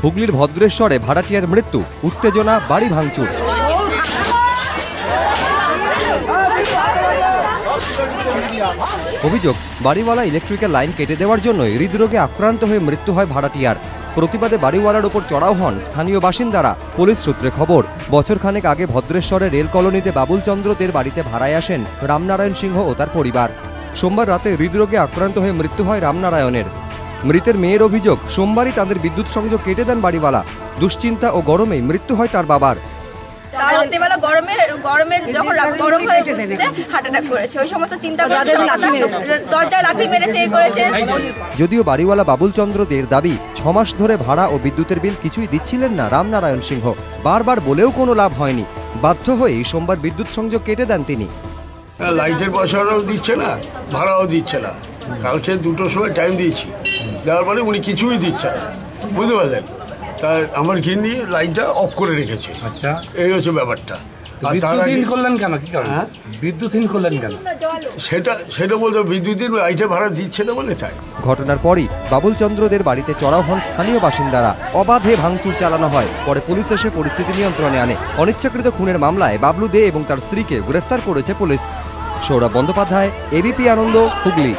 হুগলির ভদ্রেশ্বরে ভাড়াটিয়ার মৃত্যু, উত্তেজনা, বাড়ি ভাঙচুর। অভিযোগ, বাড়িওয়ালা ইলেকট্রিক্যাল লাইন কেটে দেওয়ার জন্যই হৃদরোগে আক্রান্ত হয়ে মৃত্যু হয় ভাড়াটিয়ার। প্রতিবাদে বাড়িওয়ালার ওপর চড়াও হন স্থানীয় বাসিন্দারা। পুলিশ সূত্রে খবর, বছরখানেক আগে ভদ্রেশ্বরের রেল কলোনিতে বাবুল চন্দ্রদের বাড়িতে ভাড়ায় আসেন রামনারায়ণ সিংহ ও তার পরিবার। সোমবার রাতে হৃদরোগে আক্রান্ত হয়ে মৃত্যু হয় রামনারায়ণের। মৃতের মেয়ের অভিযোগ, সোমবারই তাদের বিদ্যুৎ সংযোগ কেটে দেন বাড়িওয়ালা। দুশ্চিন্তা ও গরমেই মৃত্যু হয় তার বাবার। রাত্রিবেলা গরমের যখন গরম হয়ে হার্ট অ্যাটাক করেছে, ওই সমস্ত চিন্তা দরজায় লাথি মেরেছে, করেছে। যদিও বাড়িওয়ালা বাবুল চন্দ্রদের দাবি, 6 মাস ধরে ভাড়া ও বিদ্যুতের বিল কিছুই দিচ্ছিলেন না রামনারায়ণ সিংহ। বারবার বলেও কোনো লাভ হয়নি। বাধ্য হয়ে সোমবার বিদ্যুৎ সংযোগ কেটে দেন তিনি। লাইটের পয়সাটাও দিচ্ছে না, ভাড়াও দিচ্ছে না। কালকে 2টোর সময় টাইম দিয়েছি, দেওয়ার পরে উনি কিছুই দিচ্ছে না, বুঝতে পারলেন। তার আমার গিন্নি লাইনটা অফ করে রেখেছে। আচ্ছা, এই হচ্ছে ব্যাপারটা। বিদ্যুৎহীন করলেন কেন? কি কারণে বিদ্যুৎহীন করলেন কেন? সেটা বলতে বিদ্যুতের লাইটের ভাড়া দিচ্ছে না বলে তাই। ঘটনার পরই বাবুল চন্দ্রদের বাড়িতে চড়াও হন স্থানীয় বাসিন্দারা। অবাধে ভাঙচুর চালানো হয়। পরে পুলিশ এসে পরিস্থিতি নিয়ন্ত্রণে আনে। অনিচ্ছাকৃত খুনের মামলায় বাবলু দে এবং তার স্ত্রীকে গ্রেফতার করেছে পুলিশ। সৌরভ বন্দ্যোপাধ্যায়, এবিপি আনন্দ, হুগলি।